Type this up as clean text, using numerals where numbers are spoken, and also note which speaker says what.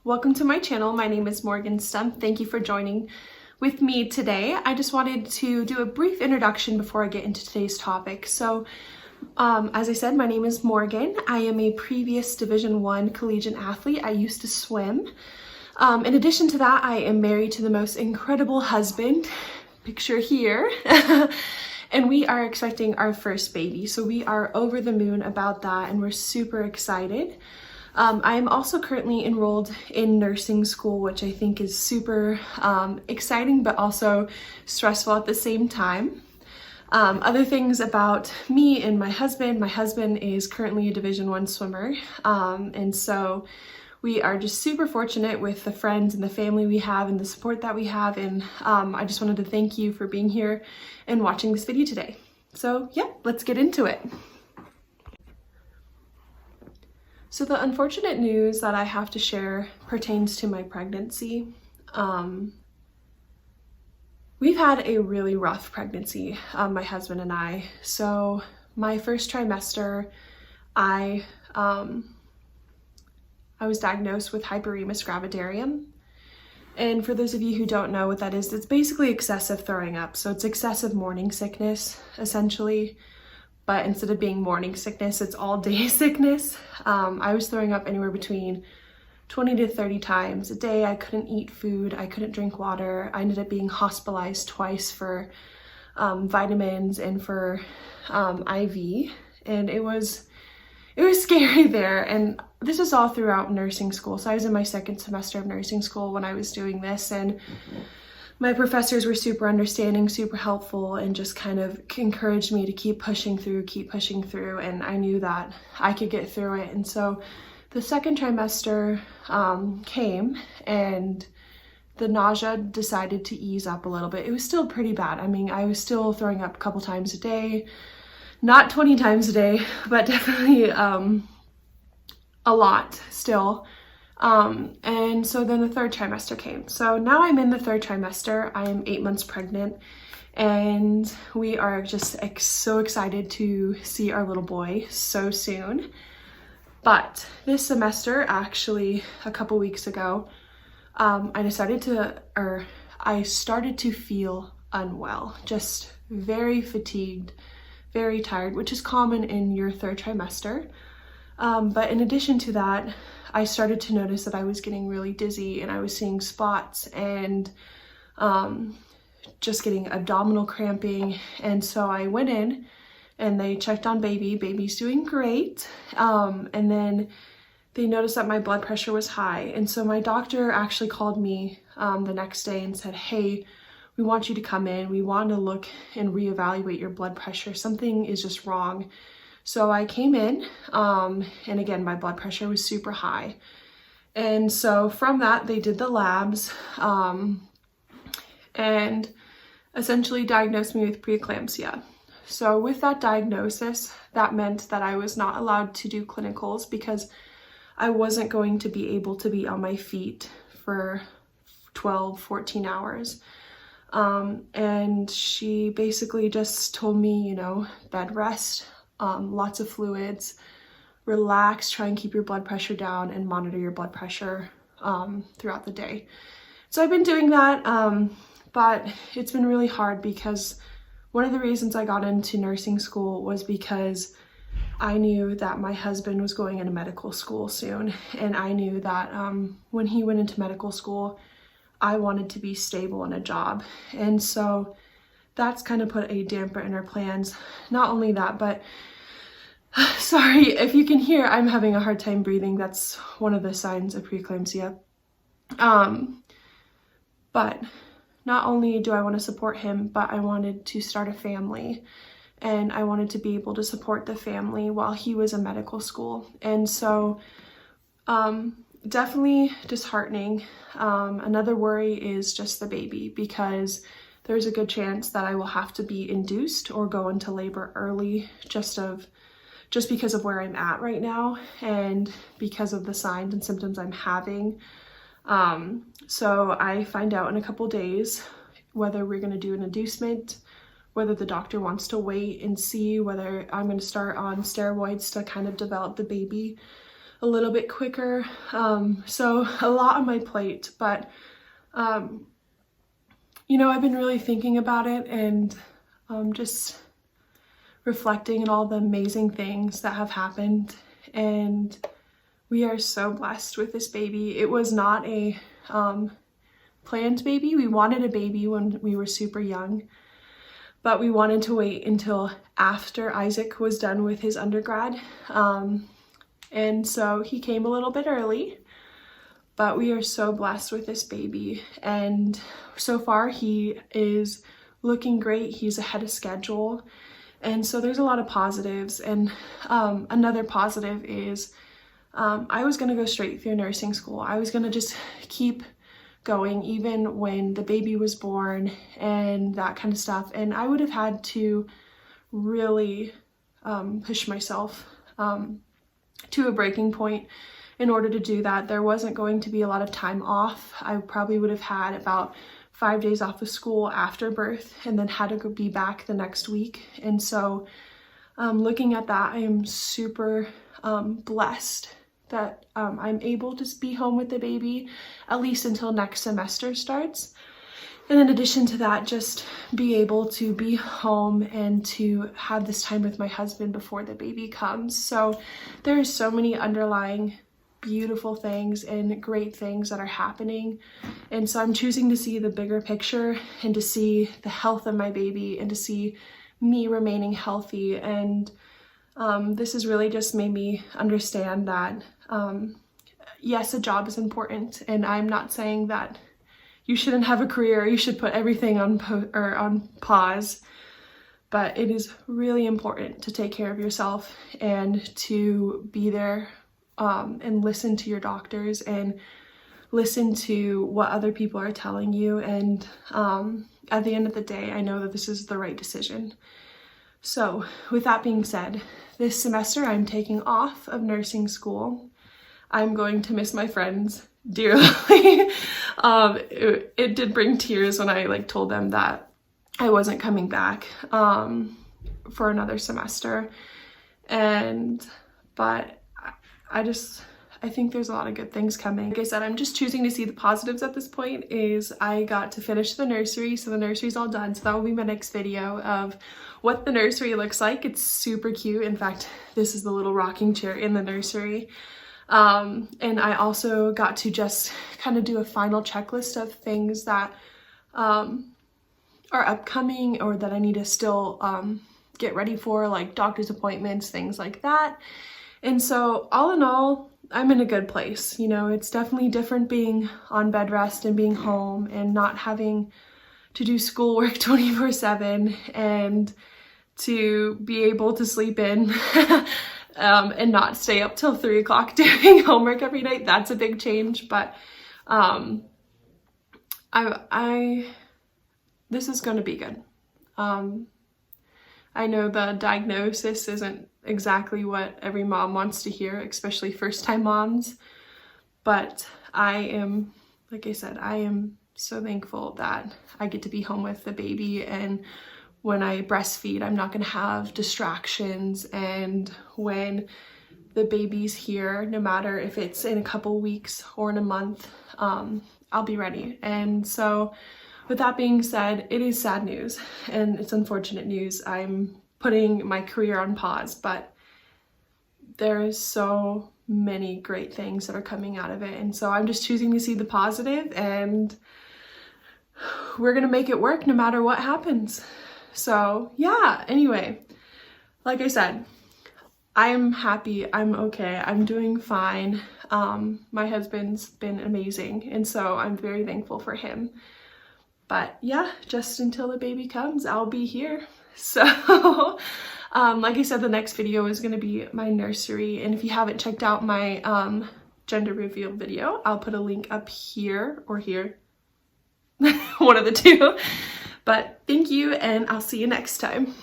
Speaker 1: Welcome to my channel. My name is Morgan Stump. Thank you for joining with me today. I just wanted to do a brief introduction before I get into today's topic. So, as I said, my name is Morgan. I am a previous Division I collegiate athlete. I used to swim. In addition to that, I am married to the most incredible husband, picture here, and we are expecting our first baby. So we are over the moon about that, and we're super excited. I'm also currently enrolled in nursing school, which I think is super exciting, but also stressful at the same time. Other things about me and my husband is currently a Division I swimmer. And so we are just super fortunate with the friends and the family we have and the support that we have. And I just wanted to thank you for being here and watching this video today. So yeah, let's get into it. So the unfortunate news that I have to share pertains to my pregnancy. We've had a really rough pregnancy, my husband and I. So my first trimester, I was diagnosed with hyperemus gravidarum. And for those of you who don't know what that is, it's basically excessive throwing up. So it's excessive morning sickness, essentially. But instead of being morning sickness, it's all day sickness. I was throwing up anywhere between 20 to 30 times a day. I couldn't eat food. I couldn't drink water. I ended up being hospitalized twice for vitamins and for IV. And it was scary there. And this is all throughout nursing school. So I was in my second semester of nursing school when I was doing this. And my professors were super understanding, super helpful, and just kind of encouraged me to keep pushing through, and I knew that I could get through it. And so the second trimester came, and the nausea decided to ease up a little bit. It was still pretty bad. I mean, I was still throwing up a couple times a day, not 20 times a day, but definitely a lot still. And so then the third trimester came. So now I'm in the third trimester. I am 8 months pregnant, and we are just so excited to see our little boy so soon. But this semester, actually a couple weeks ago, I started to feel unwell, just very fatigued, very tired, which is common in your third trimester. But in addition to that, I started to notice that I was getting really dizzy, and I was seeing spots, and just getting abdominal cramping. And so I went in and they checked on baby. Baby's doing great. And then they noticed that my blood pressure was high. And so my doctor actually called me the next day and said, "Hey, we want you to come in. We want to look and reevaluate your blood pressure. Something is just wrong." So I came in, and again, my blood pressure was super high. And so from that, they did the labs, and essentially diagnosed me with preeclampsia. So with that diagnosis, that meant that I was not allowed to do clinicals because I wasn't going to be able to be on my feet for 12, 14 hours. And she basically just told me, bed rest, lots of fluids, relax, try and keep your blood pressure down, and monitor your blood pressure throughout the day. So I've been doing that, but it's been really hard because one of the reasons I got into nursing school was because I knew that my husband was going into medical school soon, and I knew that when he went into medical school, I wanted to be stable in a job. And so that's kind of put a damper in our plans. Not only that, but sorry if you can hear, I'm having a hard time breathing. That's one of the signs of preeclampsia. But not only do I want to support him, but I wanted to start a family, and I wanted to be able to support the family while he was in medical school. And so definitely disheartening. Another worry is just the baby, because there's a good chance that I will have to be induced or go into labor early just because of where I'm at right now and because of the signs and symptoms I'm having. So I find out in a couple days whether we're going to do an inducement, whether the doctor wants to wait and see whether I'm going to start on steroids to kind of develop the baby. a little bit quicker. So a lot on my plate, but you know, I've been really thinking about it and just reflecting on all the amazing things that have happened, and we are so blessed with this baby. It was not a planned baby. We wanted a baby when we were super young, but we wanted to wait until after Isaac was done with his undergrad. And so he came a little bit early, but we are so blessed with this baby. And so far he is looking great. He's ahead of schedule. And so there's a lot of positives. And another positive is I was going to go straight through nursing school. I was going to just keep going even when the baby was born and that kind of stuff. And I would have had to really push myself to a breaking point in order to do that. There wasn't going to be a lot of time off. I probably would have had about 5 days off of school after birth and then had to go be back the next week. And so looking at that, I am super blessed that I'm able to be home with the baby at least until next semester starts. And in addition to that, just be able to be home and to have this time with my husband before the baby comes. So there's so many underlying beautiful things and great things that are happening. And so I'm choosing to see the bigger picture and to see the health of my baby and to see me remaining healthy. And this has really just made me understand that yes, a job is important, and I'm not saying that you shouldn't have a career, you should put everything on pause, but it is really important to take care of yourself and to be there and listen to your doctors and listen to what other people are telling you. And at the end of the day, I know that this is the right decision. So with that being said, this semester I'm taking off of nursing school. I'm going to miss my friends dearly. It did bring tears when I told them that I wasn't coming back for another semester. But I think there's a lot of good things coming. Like I said, I'm just choosing to see the positives at this point. Is I got to finish the nursery, so the nursery's all done. So that will be my next video of what the nursery looks like. It's super cute. In fact, this is the little rocking chair in the nursery. And I also got to just kind of do a final checklist of things that are upcoming or that I need to still get ready for, like doctor's appointments, things like that. And so all in all, I'm in a good place. You know, it's definitely different being on bed rest and being home and not having to do schoolwork 24/7 and to be able to sleep in and not stay up till 3 o'clock doing homework every night. That's a big change, but this is going to be good. I know the diagnosis isn't exactly what every mom wants to hear, especially first-time moms, but I am, like I said, I am so thankful that I get to be home with the baby, and when I breastfeed, I'm not going to have distractions, and when the baby's here, no matter if it's in a couple weeks or in a month, I'll be ready. And so with that being said, it is sad news and it's unfortunate news. I'm putting my career on pause, but there is so many great things that are coming out of it. And so I'm just choosing to see the positive, and we're going to make it work no matter what happens. So yeah, anyway, like I said, I'm happy, I'm okay, I'm doing fine. My husband's been amazing, and so I'm very thankful for him. But yeah, just until the baby comes, I'll be here. So like I said, the next video is going to be my nursery, and if you haven't checked out my gender reveal video, I'll put a link up here or here, one of the two. But thank you, and I'll see you next time.